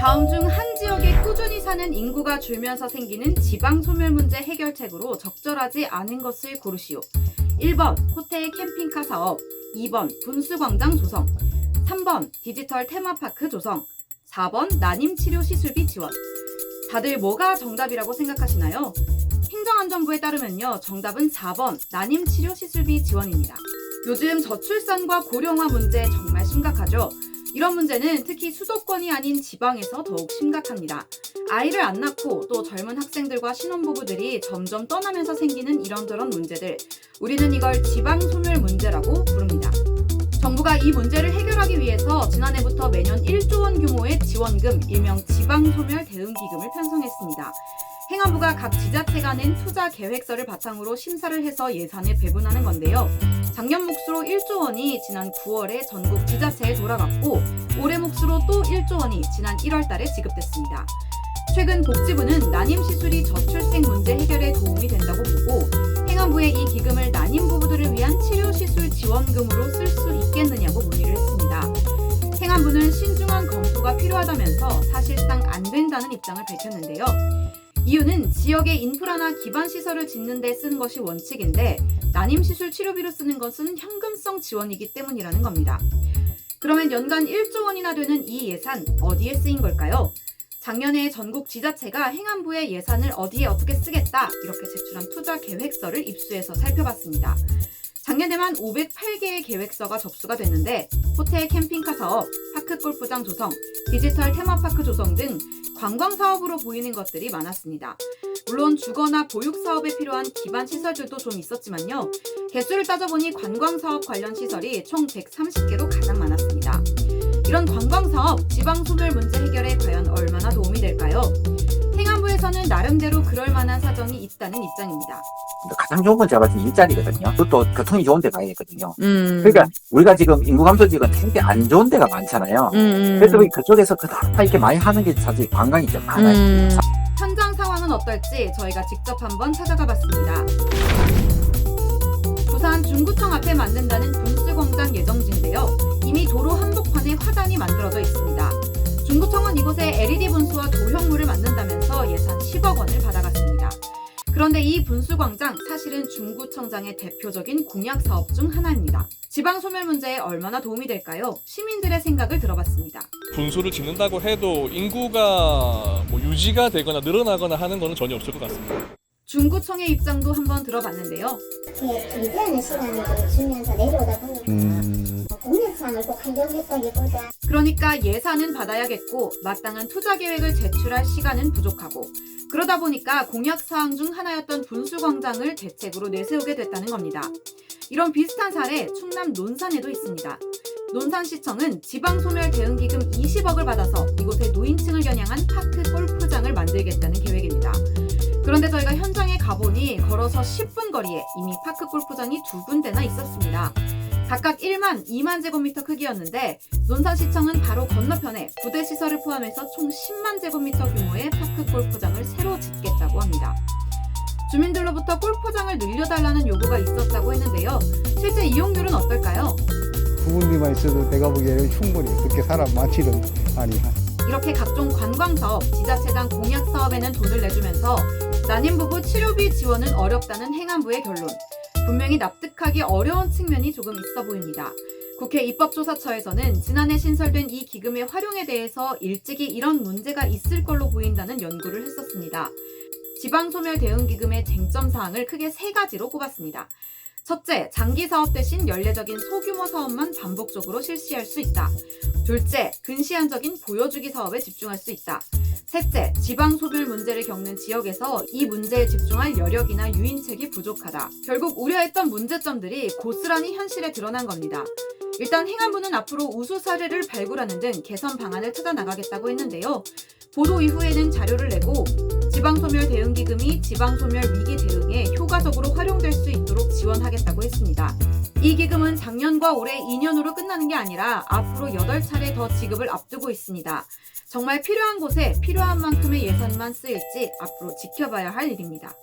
다음 중 한 지역에 꾸준히 사는 인구가 줄면서 생기는 지방 소멸 문제 해결책으로 적절하지 않은 것을 고르시오. 1번 호텔 캠핑카 사업, 2번 분수광장 조성, 3번 디지털 테마파크 조성, 4번 난임치료 시술비 지원. 다들 뭐가 정답이라고 생각하시나요? 행정안전부에 따르면요, 정답은 4번 난임치료 시술비 지원입니다. 요즘 저출산과 고령화 문제 정말 심각하죠. 이런 문제는 특히 수도권이 아닌 지방에서 더욱 심각합니다. 아이를 안 낳고 또 젊은 학생들과 신혼부부들이 점점 떠나면서 생기는 이런저런 문제들, 우리는 이걸 지방소멸 문제라고 부릅니다. 정부가 이 문제를 해결하기 위해서 지난해부터 매년 1조 원 규모의 지원금, 일명 지방소멸 대응기금을 편성했습니다. 행안부가 각 지자체가 낸 투자 계획서를 바탕으로 심사를 해서 예산을 배분하는 건데요. 작년 몫으로 1조 원이 지난 9월에 전국 지자체에 돌아갔고, 올해 몫으로 또 1조 원이 지난 1월 달에 지급됐습니다. 최근 복지부는 난임시술이 저출생 문제 해결에 도움이 된다고 보고, 행안부에 이 기금을 난임 부부들을 위한 치료시술 지원금으로 쓸 수 있겠느냐고 문의를 했습니다. 행안부는 신중한 검토가 필요하다면서 사실상 안 된다는 입장을 밝혔는데요. 이유는 지역의 인프라나 기반시설을 짓는 데 쓰는 것이 원칙인데 난임시술 치료비로 쓰는 것은 현금성 지원이기 때문이라는 겁니다. 그러면 연간 1조 원이나 되는 이 예산 어디에 쓰인 걸까요? 작년에 전국 지자체가 행안부의 예산을 어디에 어떻게 쓰겠다 이렇게 제출한 투자 계획서를 입수해서 살펴봤습니다. 작년에만 508개의 계획서가 접수가 됐는데 호텔 캠핑카 사업, 파크 골프장 조성, 디지털 테마파크 조성 등 관광 사업으로 보이는 것들이 많았습니다. 물론 주거나 보육 사업에 필요한 기반 시설들도 좀 있었지만요. 개수를 따져보니 관광 사업 관련 시설이 총 130개로 가장 많았습니다. 이런 관광 사업, 지방 소멸 문제 해결에 과연 얼마나 도움이 될까요? 행안부에서는 나름대로 그럴 만한 사정이 있다는 입장입니다. 가장 좋은 건 제가 봤을 때 일자리거든요. 그것도 교통이 좋은 데 가야 되거든요. 그러니까 우리가 지금 인구 감소 지역은 되게 안 좋은 데가 많잖아요. 그래서 그쪽에서 그나마 이렇게 많이 하는 게 사실 관광이 좀 많아요. 현장 상황은 어떨지 저희가 직접 한번 찾아가 봤습니다. 부산 중구청 앞에 만든다는 분수광장 예정지인데요. 이미 도로 한복판에 화단이 만들어져 있습니다. 중구청은 이곳에 LED 분수와 조형물을 만든다면서 예산 10억 원을 받아갔습니다. 그런데 이 분수광장 사실은 중구청장의 대표적인 공약 사업 중 하나입니다. 지방 소멸 문제에 얼마나 도움이 될까요? 시민들의 생각을 들어봤습니다. 분수를 짓는다고 해도 인구가 유지가 되거나 늘어나거나 하는 것은 전혀 없을 것 같습니다. 중구청의 입장도 한번 들어봤는데요. 이제는 시간을 주면서 내려오다 보니까 공약상을 꼭 한정했다기보다 그러니까 예산은 받아야겠고 마땅한 투자 계획을 제출할 시간은 부족하고 그러다 보니까 공약사항 중 하나였던 분수광장을 대책으로 내세우게 됐다는 겁니다. 이런 비슷한 사례 충남 논산에도 있습니다. 논산시청은 지방소멸 대응기금 20억을 받아서 이곳에 노인층을 겨냥한 파크 골프장을 만들겠다는 계획입니다. 그런데 저희가 현장에 가보니 걸어서 10분 거리에 이미 파크 골프장이 2군데나 있었습니다. 각각 1만, 2만 제곱미터 크기였는데 논산시청은 바로 건너편에 부대 시설을 포함해서 총 10만 제곱미터 규모의 파크 골프장을 새로 짓겠다고 합니다. 주민들로부터 골프장을 늘려달라는 요구가 있었다고 했는데요. 실제 이용률은 어떨까요? 부분비만 있어도 내가 보기에는 충분히 그렇게 사람 많지는 아니야. 이렇게 각종 관광사업, 지자체장 공약사업에는 돈을 내주면서 난임부부 치료비 지원은 어렵다는 행안부의 결론. 분명히 납득하기 어려운 측면이 조금 있어 보입니다. 국회 입법조사처에서는 지난해 신설된 이 기금의 활용에 대해서 일찍이 이런 문제가 있을 걸로 보인다는 연구를 했었습니다. 지방소멸 대응기금의 쟁점 사항을 크게 3가지로 꼽았습니다. 첫째, 장기 사업 대신 연례적인 소규모 사업만 반복적으로 실시할 수 있다. 둘째, 근시안적인 보여주기 사업에 집중할 수 있다. 셋째, 지방소멸 문제를 겪는 지역에서 이 문제에 집중할 여력이나 유인책이 부족하다. 결국 우려했던 문제점들이 고스란히 현실에 드러난 겁니다. 일단 행안부는 앞으로 우수 사례를 발굴하는 등 개선 방안을 찾아 나가겠다고 했는데요. 보도 이후에는 자료를 내고 지방소멸 대응기금이 지방소멸 위기 대응에 효과적으로 활용될 수 있도록 지원하겠다고 했습니다. 이 기금은 작년과 올해 2년으로 끝나는 게 아니라 앞으로 8차례 더 지급을 앞두고 있습니다. 정말 필요한 곳에 필요한 만큼의 예산만 쓰일지 앞으로 지켜봐야 할 일입니다.